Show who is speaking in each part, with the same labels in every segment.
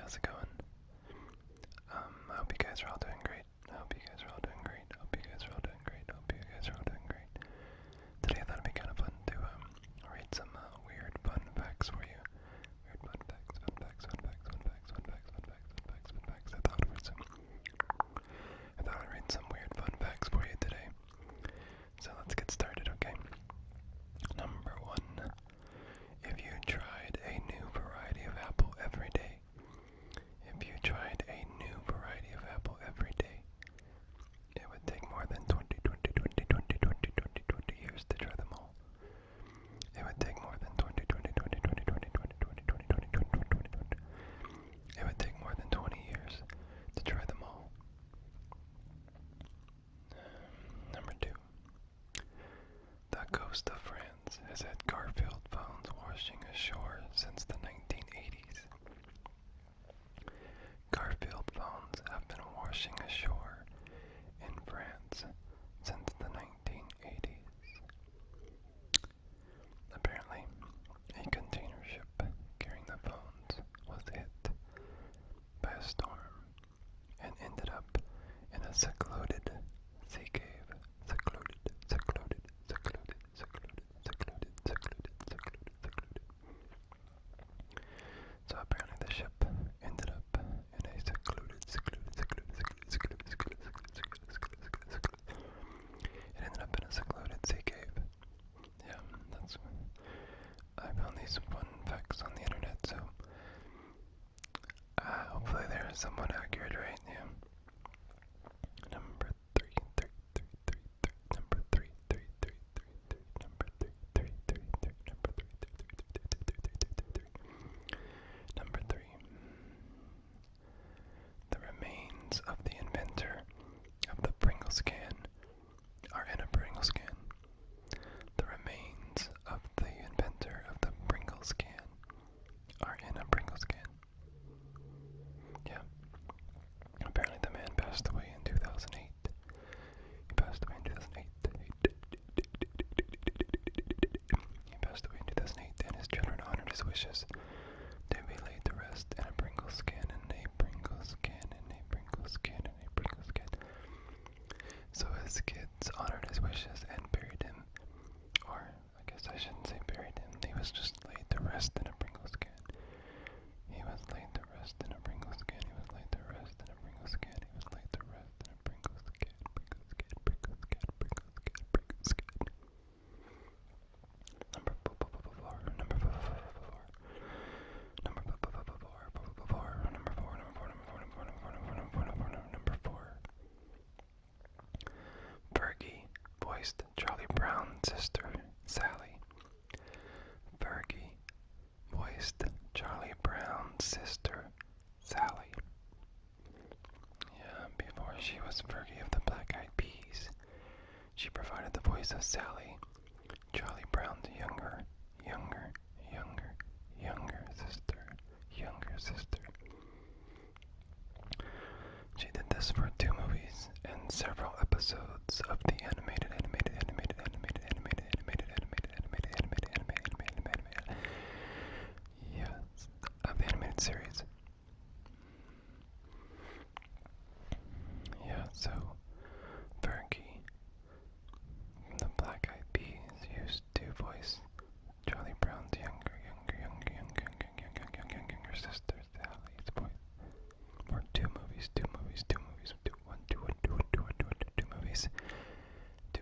Speaker 1: how's it going? I hope you guys are all doing great. I hope you guys are all doing great. I hope you guys are all doing great. I hope you guys are all doing great. Today I thought it'd be kind of fun to read some weird fun facts for you. Weird fun facts, fun facts, fun facts, fun facts, fun facts, fun facts, fun facts, fun facts. I thought I'd read some weird fun facts for you today. So let's get started, okay? Number one. If you tried a new variety of apple every day, if you tried a new variety of apple every day, it would take more than 20 years to try them all. It would take more than 20 It would take more than 20 years to try them all. Number two. The coast of France has had Garfield phones washing ashore since the 1980s. Garfield phones have been washing ashore in France since the 1980s. Apparently, a container ship carrying the phones was hit by a storm and ended up in a secluded sea cave. Secluded. So apparently the ship ended up in a It ended up in a secluded sea cave. Yeah, I found these fun facts on the internet, so hopefully they're somewhat accurate, right? Yeah. Number three. Number three. The remains of the inventor of the Pringles can are in a Pringles can. The remains of the inventor of the Pringles can are in a Pringles can. Yeah. Apparently the man passed away in 2008. He passed away in 2008. He passed away in 2008, and his children honored his wishes to be laid to rest in a Pringles can, So his kids honored his wishes and buried him. Or, I guess I shouldn't say buried him. He was just laid to rest in a Pringles can. He was laid to rest in a Pringles can. He was laid to rest in a Pringles can. He was laid to rest in a Pringles can. Number four. Fergie voiced Charlie Brown's sister, Sally. Fergie voiced Charlie Brown's sister, Sally. Yeah, before she was Fergie of the Black Eyed Peas, she provided the voice of Sally, Charlie Brown's younger sister. She did this for 2 movies and several episodes of the animated series. Yeah, so Fergie from the Black Eyed Peas used to voice Charlie Brown's younger sister, Sally's voice. For 2 movies. 2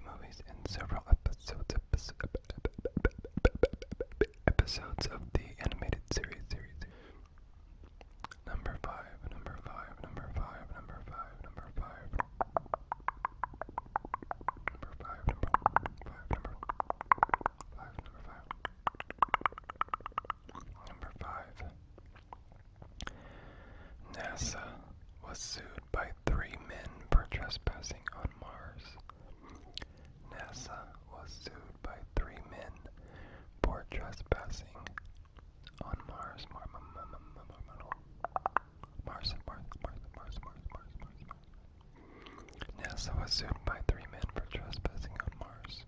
Speaker 1: movies and several episodes of the animated series. Number 5. NASA was sued by 3 men for trespassing on Mars. NASA was sued by 3 men for trespassing on Mars. NASA was sued by 3 men for trespassing on Mars.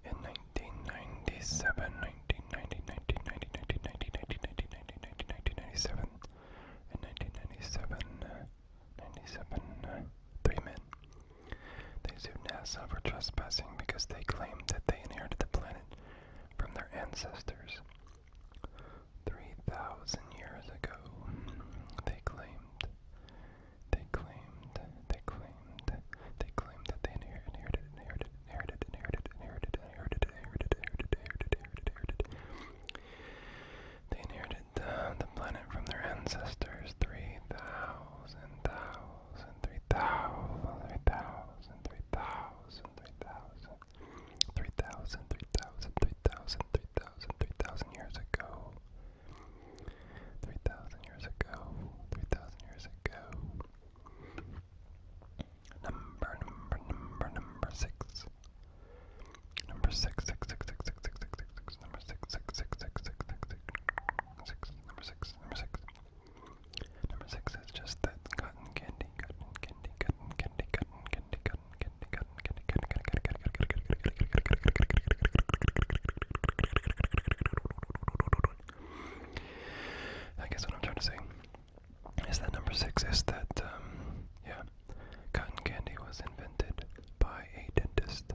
Speaker 1: In 1997, 1990, 1990, 1990, 1990, 1990, NASA for trespassing because they claimed that they inherited the planet from their ancestors 3,000 years ago. They claimed that they inherited the planet from their ancestors 3,000 years ago. 3,000 years ago. Number six. Number six. Number six is just that cotton candy. I guess what I'm trying to say is that number six is that, cotton candy was invented by a dentist.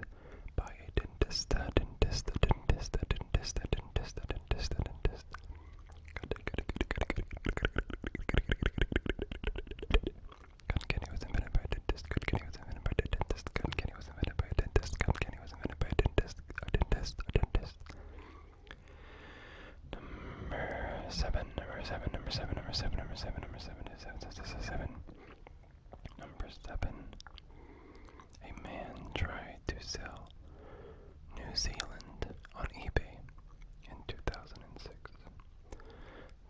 Speaker 1: Number seven. A man tried to sell New Zealand on eBay in 2006.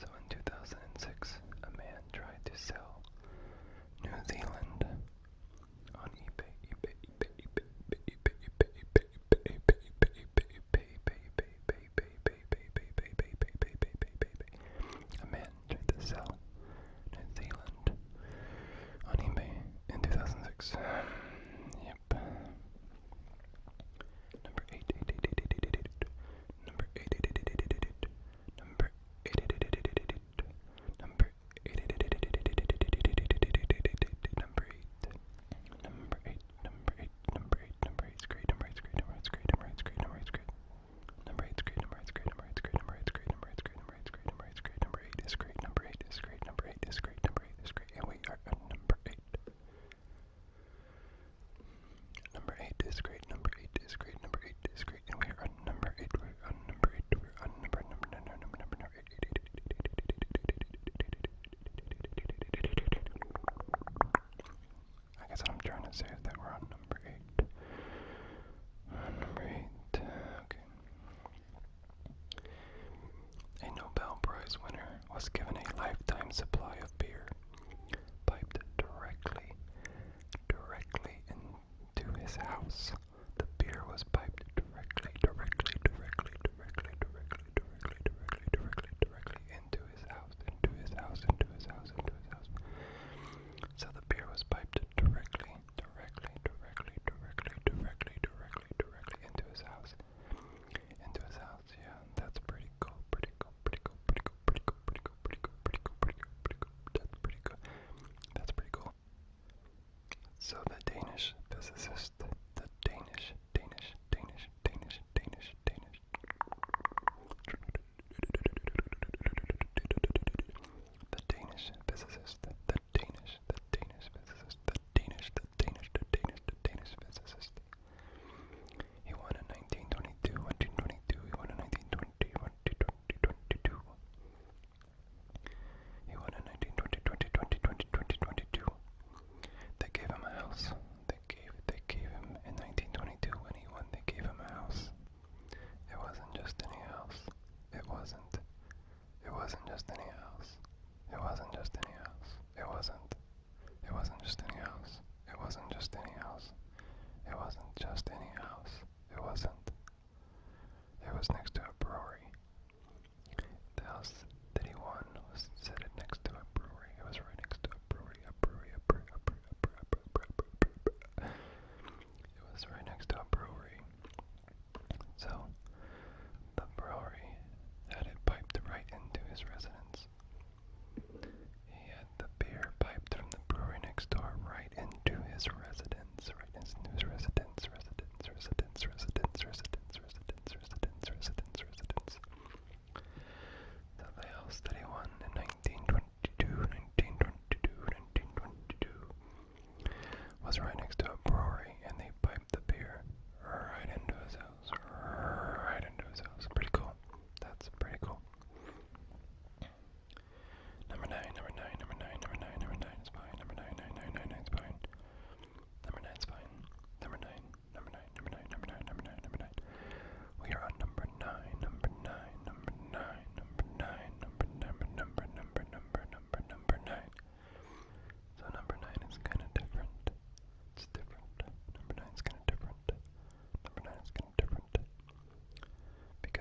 Speaker 1: So in 2006, a man tried to sell New Zealand on eBay. A man tried to sell New Zealand on eBay in 2006. Yep. Number eight. Number eight. Number eight. Number eight. Number eight's great. Number eight's great. Number eight's great. Number eight's great. Number eight's great. Number eight's great. Number eight's great. Number eight's great. Number eight's great. Number eight's great. Number eight's great. Number eight's great. Number eight is great. Number eight is great. Number eight is great. Number eight is great. And we are at number eight. Number eight is great. Number eight is great. Number eight is great. And we are on number eight. We're on number eight. We're on number eight. I guess what I'm trying to say is that we're on number eight. Number eight. Okay. A Nobel Prize winner was given a lifetime supply of beer, piped directly into his house. The beer was piped directly into his house. So the beer was piped directly into his house. Yeah, that's pretty cool. That's pretty cool. So the Danish physicist, the Danish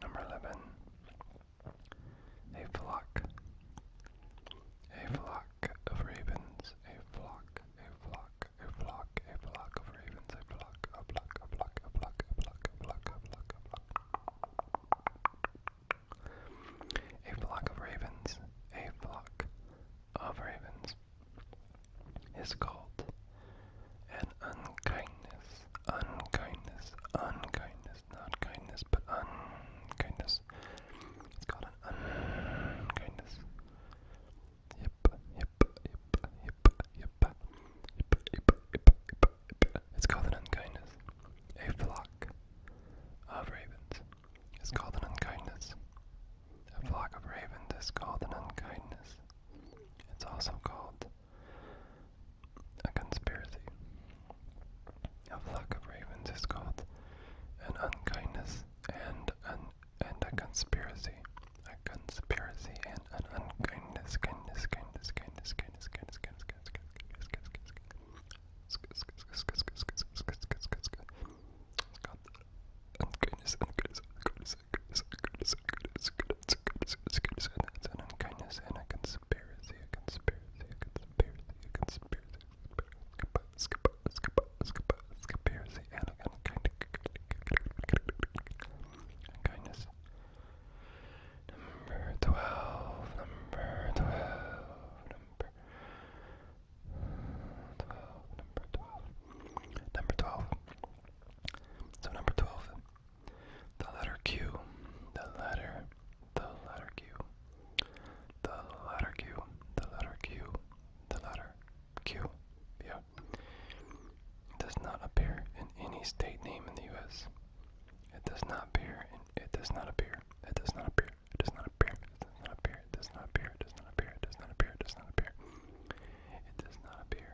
Speaker 1: Number 11. A flock. A flock of ravens. A flock. A flock. A flock. A flock of ravens. A flock. A flock. A flock. A flock. A flock. A flock. A flock. A flock. A flock of ravens. A flock of ravens is called an unkindness. Unkindness. Unkindness. Not kindness, but unkindness. It's called an unkindness. Yep, yep, yep, yep, yep, It's called an unkindness. A flock of ravens is called an unkindness. A flock of ravens is called an unkindness. It's also called a does not appear. It does not appear. It does not appear. It does not appear. It does not appear. It does not appear. It does not appear. It does not appear. It does not appear. It does not appear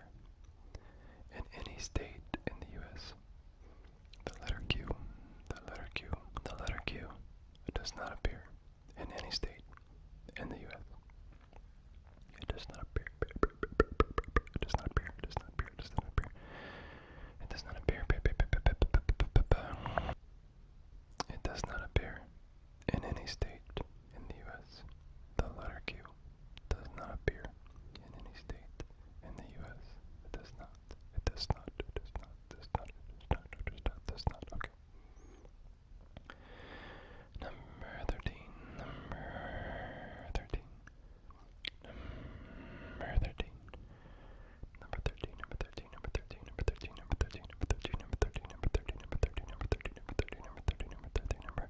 Speaker 1: in any state in the U.S. The letter Q. The letter Q. The letter Q. It does not appear in any state in the U.S. It does not appear. It does not appear. It does not appear. It does not appear. It does not appear. It does not appear in any state in the U.S. The letter Q does not appear in any state in the U.S. It does not. It does not. It does not. It does not. It does not. It does not. It does not. Okay. Number 13. Number 13. Number 13. Number 13. Number 13. Number 13. Number 13. Number 13. Number 13. Number 13. Number 13. Number 13. Number 13. Number 13. Number 13. Number 13. Number.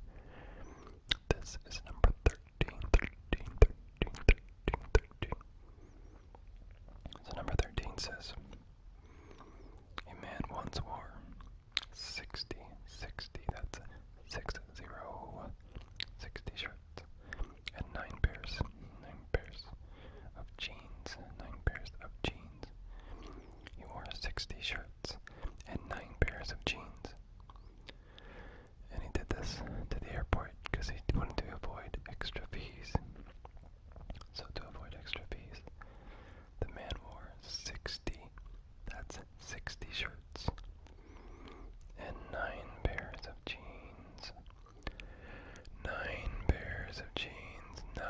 Speaker 1: This is number 13. 13. 13. 13. 13. So number 13 says, a man once wore 60, that's 60, 60 shirts, and 9 pairs of jeans, 9 pairs of jeans. He wore 60 shirts and 9 pairs of jeans. And he did this to the airport because he wanted to avoid extra fees. So to avoid extra fees, the man wore 60, that's 60 shirts, and 9 pairs of jeans. 9 pairs of jeans, 9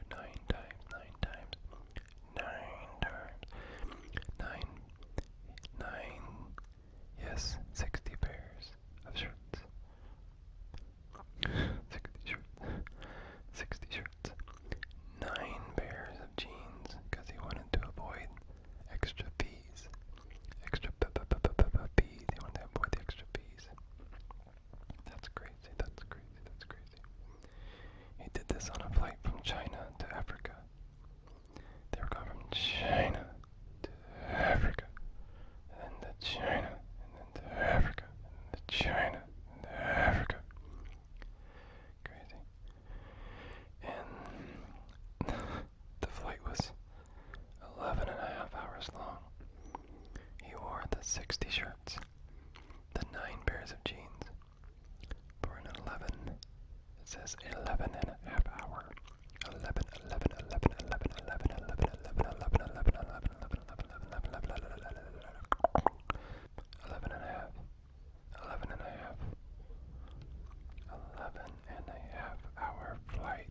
Speaker 1: times, 9 times, 9 times, 9, yes, 60 pairs of shirts. 60 shirts, 60 shirts, 9 pairs of jeans, because he wanted to avoid extra fees. Extra fees. He wanted to avoid the extra fees. That's crazy, that's crazy, that's crazy. He did this on a flight from China to Africa. They were going from China to Africa, and then to China, and then to Africa, and then to China, and to Africa. Crazy. And the flight was 11 and a half hours long. He wore the 60 shirts, the 9 pairs of jeans, for an 11, it says 11 and a half hour. 11 and a half hour flight.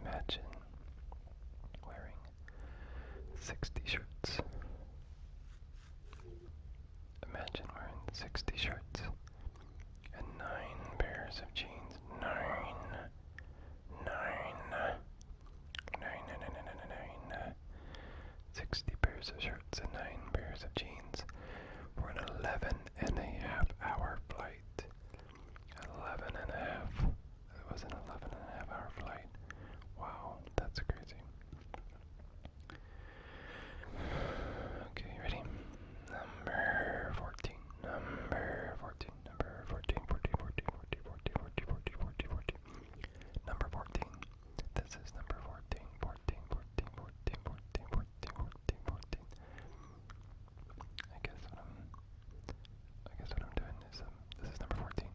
Speaker 1: Imagine wearing 60 shirts. Imagine wearing 60 shirts and 9 pairs of jeans. 60 pairs of shirts and 9 pairs of jeans for an 11 and a half hour flight. 11 and a half. It was an 11 and a half hour flight. Wow, that's crazy. Okay, ready? Number 14. Number 14. Number 14. 14. 14. 14. 14. 14. 14. 14. 14. Number 14. This is number 14. 14. 14. 14. 14. 14. 14. 14. I guess what I'm doing is this is number 14.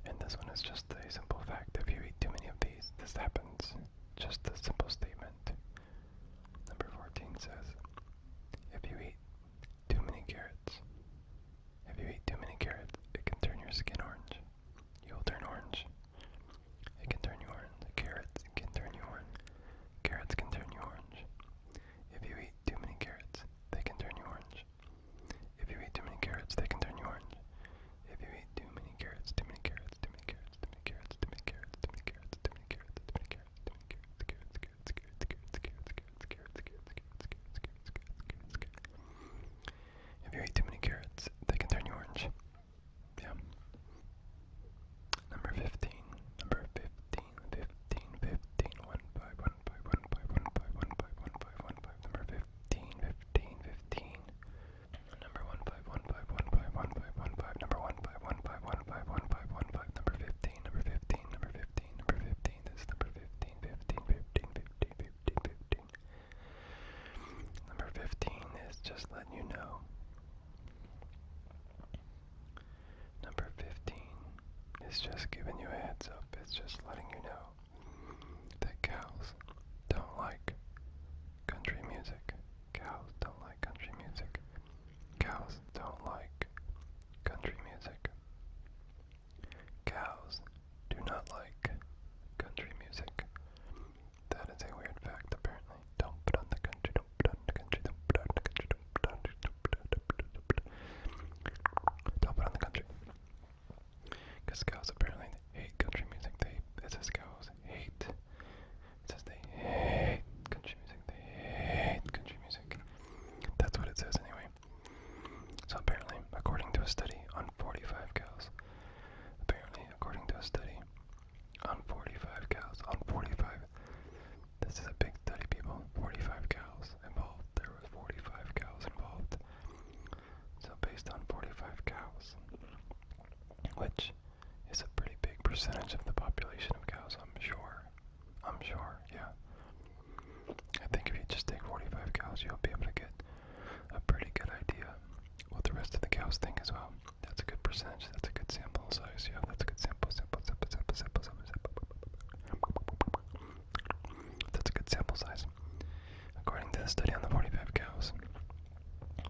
Speaker 1: And this one is just a simple fact. If you eat too many of these, this happens. Just a simple statement. Number 14 says, if you eat too many carrots, it can turn your skin orange. You'll turn orange. It can turn you orange. Carrots can turn you orange. Carrots can turn you orange. If you eat too many carrots, they can turn you orange. If you eat too many carrots, they can turn you orange. If you eat too many carrots, too many carrots, too many carrots, too many carrots, too many carrots, too many carrots, too many carrots, too many carrots, too many carrots, carrots, carrots, carrots, carrots, It's just giving you a heads up. It's just letting you know that cows don't like country music. Cows don't like country music. Cows don't like country music. Cows do not like country music. That is a weird fact, apparently. Don't put on the country, don't put on the country, don't put on the country, don't put on the don't put on the country. Because cows apparently hate country music. It says cows hate. It says they hate country music. They hate country music. That's what it says anyway. So apparently, according to a study on 45 cows, according to a study on 45 cows, this is a big study, people, 45 cows involved, there were 45 cows involved, so based on 45 cows, which is a pretty big percentage of the population of cows, I'm sure, yeah. I think if you just take 45 cows, you'll be able to get a pretty good idea what the rest of the cows think as well. That's a good percentage, that's a good sample size, yeah, that's a good sample. That's a good sample size. According to the study on the 45 cows,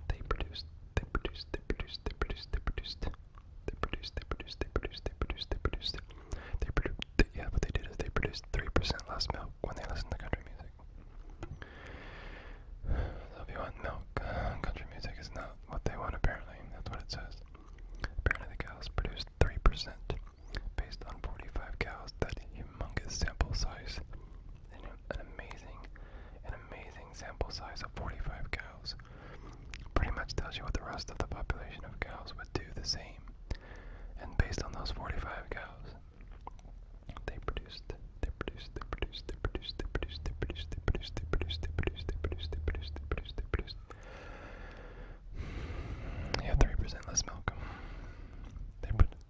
Speaker 1: they produced, yeah, what they did is they produced 3% less milk when they listened to country music. So if you want milk, country music is not what they want apparently, that's what it says. Apparently the cows produced 3% based on 45 cows, that humongous sample size. An amazing sample size of 45 cows. Pretty much tells you what the rest of the population of cows would do the same. And based on those 45 cows, they produced, yeah, 3% less milk. They produced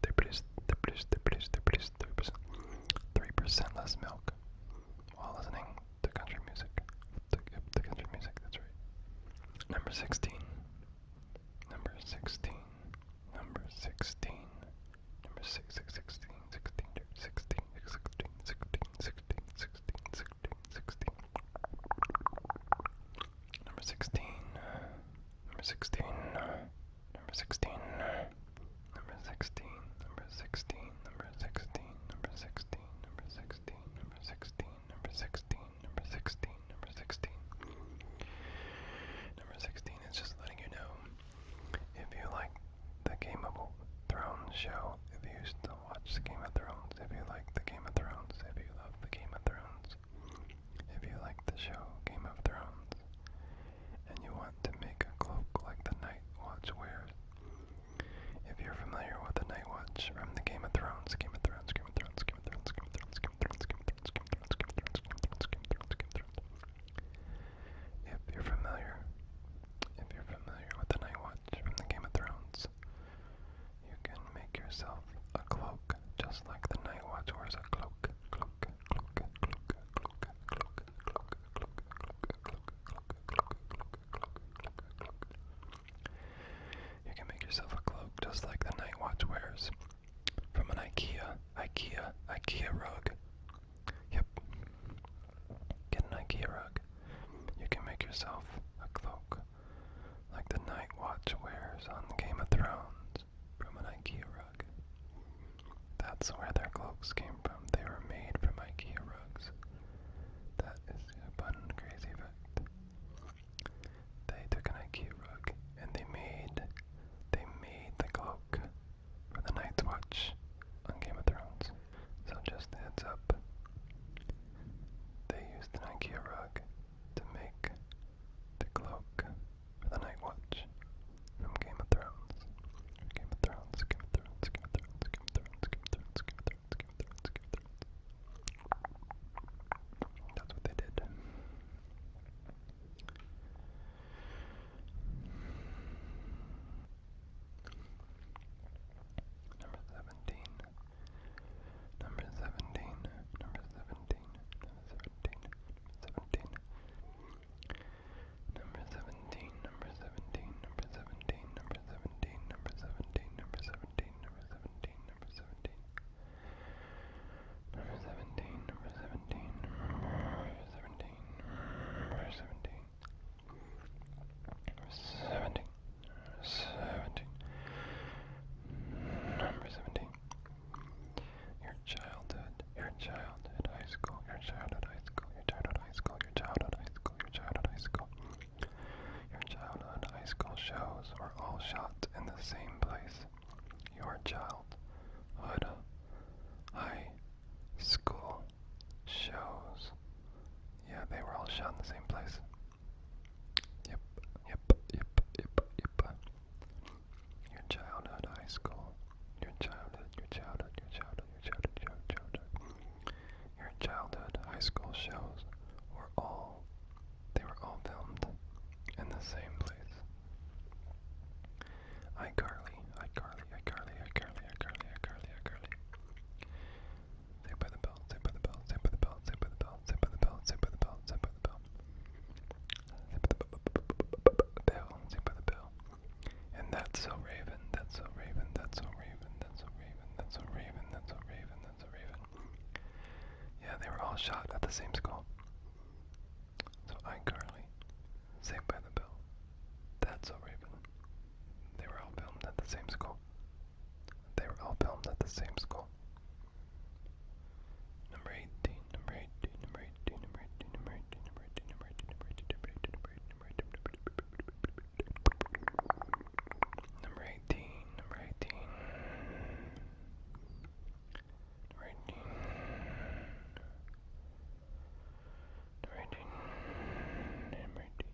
Speaker 1: 3% less milk while listening to country music. The country music, that's right. Number 16. Number 16. Number 16. Number 16. 16. 16. 16. 16. 16. 16. 16. 16. Number 16. Number 16. Number 16. Number 16. Number 16. Number 16. Number 16. Number 16. Number 16. Number 16. Number 16. Number 16. Number 16 is just letting you know, if you like the Game of Thrones show, if you used to watch the Game of Thrones, if you like the Game of Thrones, if you love the Game of Thrones, if you like the show Game of Thrones, and you want to make a cloak like the Night Watch wears, if you're familiar with the Night Watch from the Game of Thrones, Game of Thrones, Game of Thrones, Game of Thrones, Game of Thrones, Game of Thrones, Game of Thrones, Game of Thrones, Game of Thrones, Game of Thrones, Game of Thrones, Game of Thrones. If you're familiar with the Night Watch from the Game of Thrones, you can make yourself a cloak, just like the Night Watch wears a cloak. You can make yourself a cloak just like the Night Watch wears from an IKEA rug. Yep. Get an IKEA rug. You can make yourself a cloak like the Night Watch wears on Game of Thrones from an IKEA rug. That's where their cloaks came from. They were made from IKEA rugs. That is a fun, crazy fact. They took an IKEA rug and they made the cloak for the Night's Watch on Game of Thrones. So just a heads up, they used an IKEA rug to make the cloak for the Night Watch from Game of Thrones. Game of Thrones, Game of Thrones, Game of Thrones, Game of Thrones, Game of Thrones, Game of Thrones, Game of Thrones, Game of Thrones. childhood high school shows. Yeah, they were all shot in the same place. Yep, yep, yep, yep, yep. Your childhood high school. Your childhood, your childhood, your childhood, your childhood, your childhood. Your childhood high school shows were all, they were all filmed in the same place. iCarly, iCarly, iCarly, iCarly, iCarly, iCarly, iCarly. Saved by the Bell, Saved by the Bell, Saved by the Bell, Saved by the Bell, Saved by the Bell, Saved by the Bell, Saved by the Bell. Saved by the Bell. And That's So Raven, That's So Raven, That's So Raven, That's So Raven, That's So Raven, That's So Raven, That's So Raven. Yeah, they were all shot at the same school. So iCarly, Saved by the Bell, That's So Raven. They were all filmed at the same school. They were all filmed at the same school. Number 18, number 18, number 18, number 18, number 18, number 18, number 18, number 18, number 18, number 18, number 18, number 18, number 18, number 18, number 18, number 18.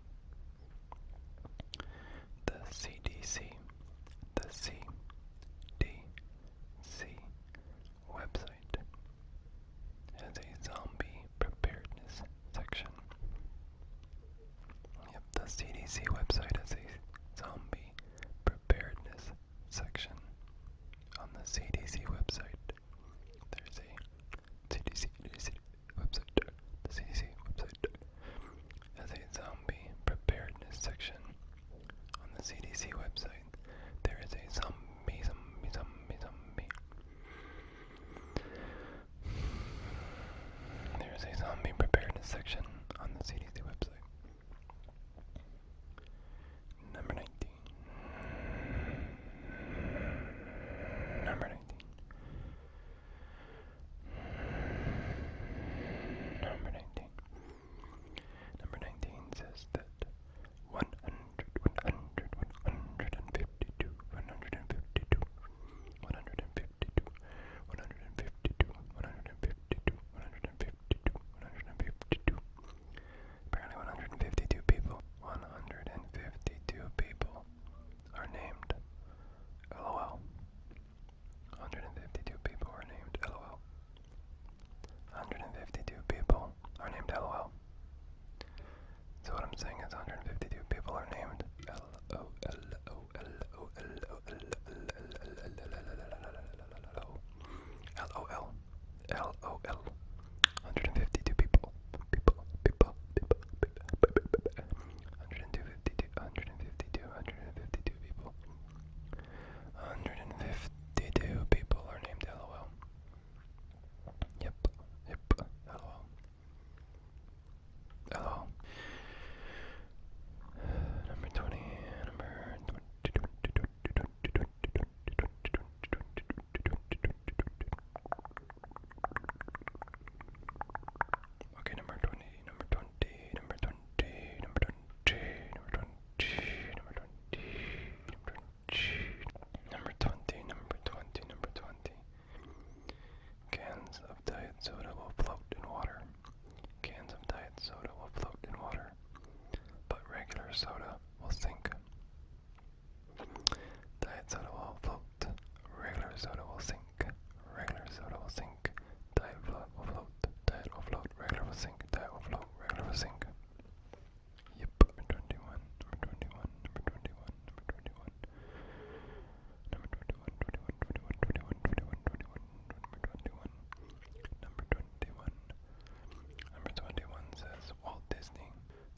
Speaker 1: The CDC, the CDC website has a zombie preparedness section. Yep, the CDC website has a zombie preparedness section. On the CDC website, there's a CDC website. The CDC website has a zombie preparedness section. On the CDC website, there is a zombie. There's a zombie preparedness section on the CDC website. Number 19. Number 19. Number 19. Number 19 says that 152, 152, 152, 152, apparently 152 people. 152 people are named LOL. 152 people are named LOL. 152 people are named LOL. So what I'm saying is 152 people are named LOL. LOL. 152 people. 152 people. 152 people are named LOL. Yep. LOL. LOL. Number 20. Okay, number 20. Number 20. Number 20. Number 20. Number 20. Number 20. Number 20. Number 20. Number 20. Cans of diet soda will float in water. Cans of diet soda will float in water, but regular soda will sink. Diet soda will float. Regular soda will sink. Regular soda will sink. Diet will float. Diet will float. Regular will sink. Diet will float. Regular will sink. Yep. Number 21. Number 21. Number 21. Number 21. Number 21. 21. 21. 21. 21. Number 21. Number 21. Number 21 says Walt Disney.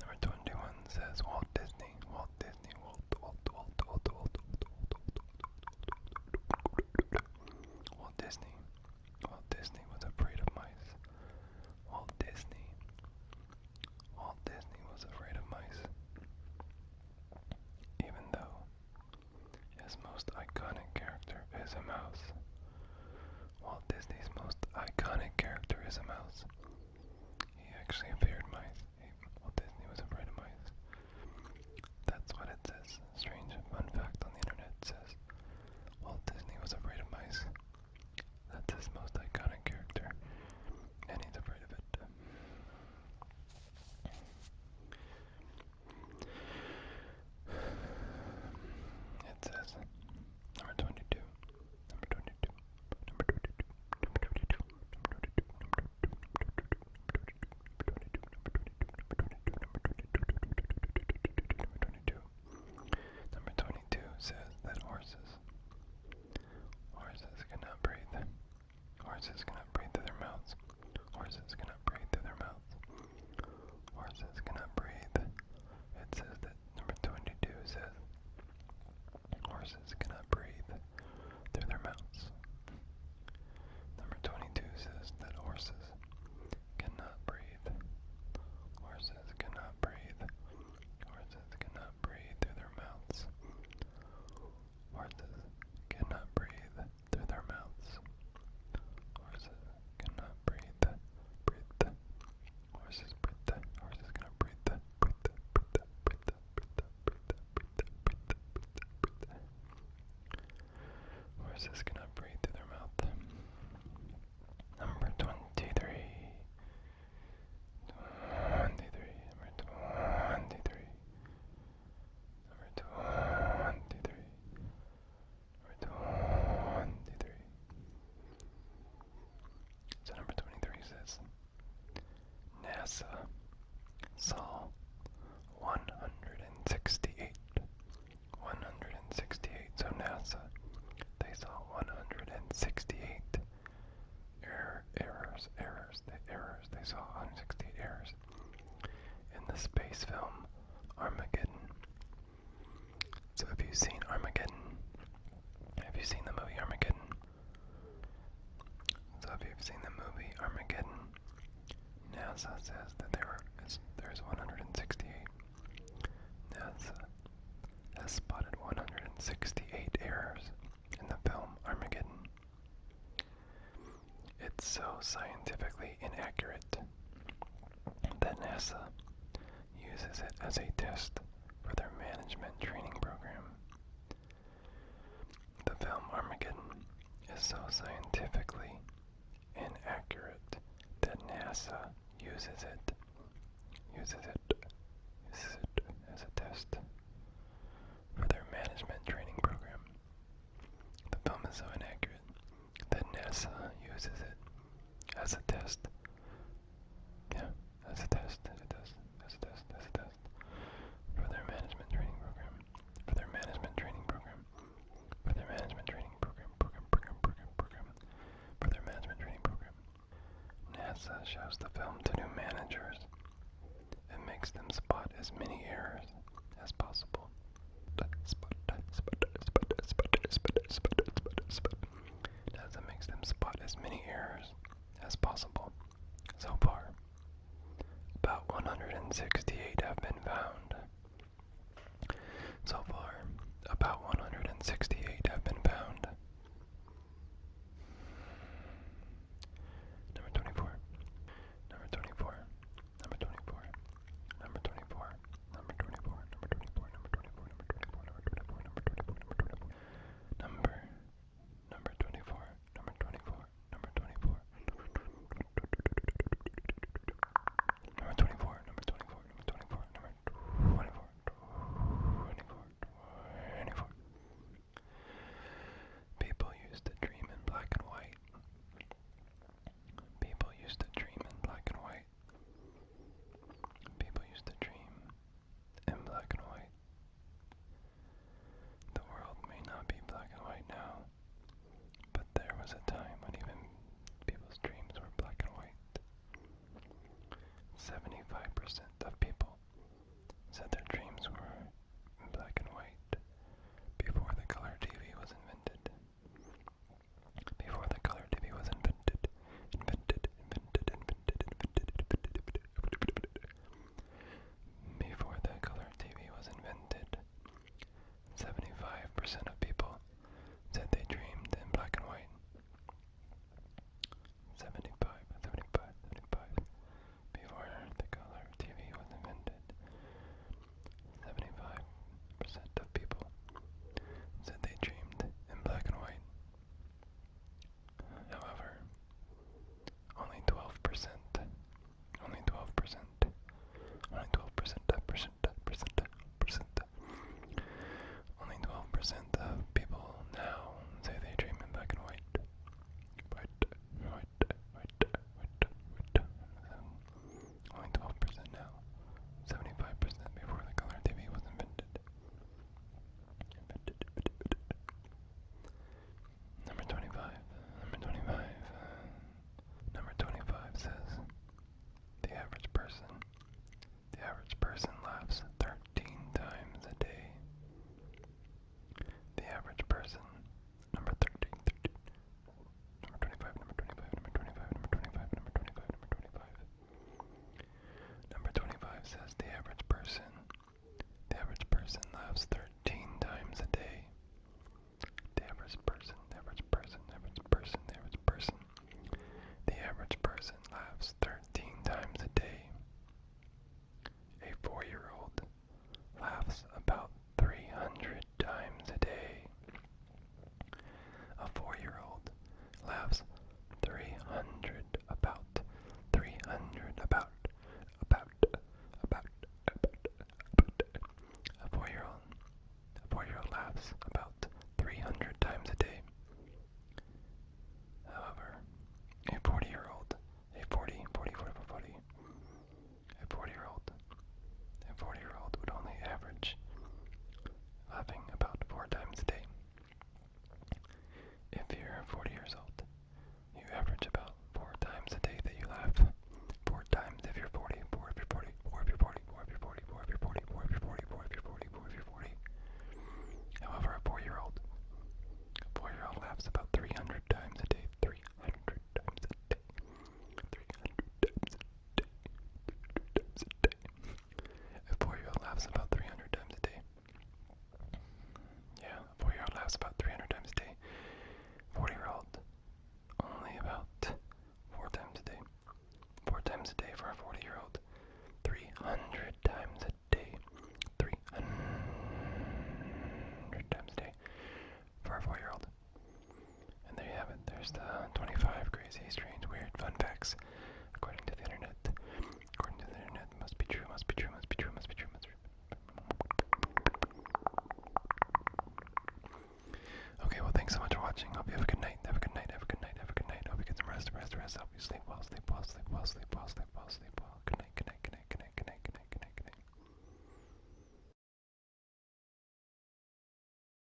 Speaker 1: Number 21 says Walt Disney. Walt Disney. Walt Disney. Walt Disney was afraid of mice. Walt Disney. Walt Disney was afraid of mice. Even though his most iconic character is a mouse. Walt Disney's most iconic character is a mouse. He actually feared mice. Walt Disney was afraid of mice. That's what it says. Strange fun fact on the internet says Walt Disney was afraid of mice. Horses cannot breathe through their mouths. Horses cannot breathe. It says that number 22 says horses cannot breathe through their mouths. Number 22 says that horses cannot breathe. Horses cannot breathe. Horses cannot breathe through their mouths. Horses cannot breathe through their mouths. Horses cannot breathe. Breathe. Horses breathe. Horses cannot breathe. Breathe. Horses cannot breathe through their mouth. Number 23. 23. Number 23. Number 23. Number 23. So number 23 says, NASA saw 168. 168. So NASA, they saw 168 errors. They saw 168 errors in the space film Armageddon. So have you seen Armageddon? Have you seen the movie Armageddon? So if you've seen the movie Armageddon, NASA says that there's 168. NASA has spotted 168 errors in the film Armageddon. It's so scientifically inaccurate that NASA uses it as a test for their management training program. The film Armageddon is so scientifically inaccurate that NASA uses it as a test for their management training program. The film is so inaccurate that NASA uses it as a test. Yeah, as a test, as a test for their management training program. For their management training program. For their management training program. For their management training program. NASA shows the film to new managers and makes them spot as many errors as possible. NASA makes them spot as many errors as possible. So far, about 168 have been found. So far, about 168 have been found. Number 24. Number 24. Number 24. Number 24. Number 24. facts. According to the internet. According to the internet, must be true, must be true, must be true, must be true, must be true. Okay, well, thanks so much for watching. Hope you have a good night. Have a good night. Have a good night. Have a good night. Hope you get some rest. Hope you sleep well, sleep well, sleep well, sleep well.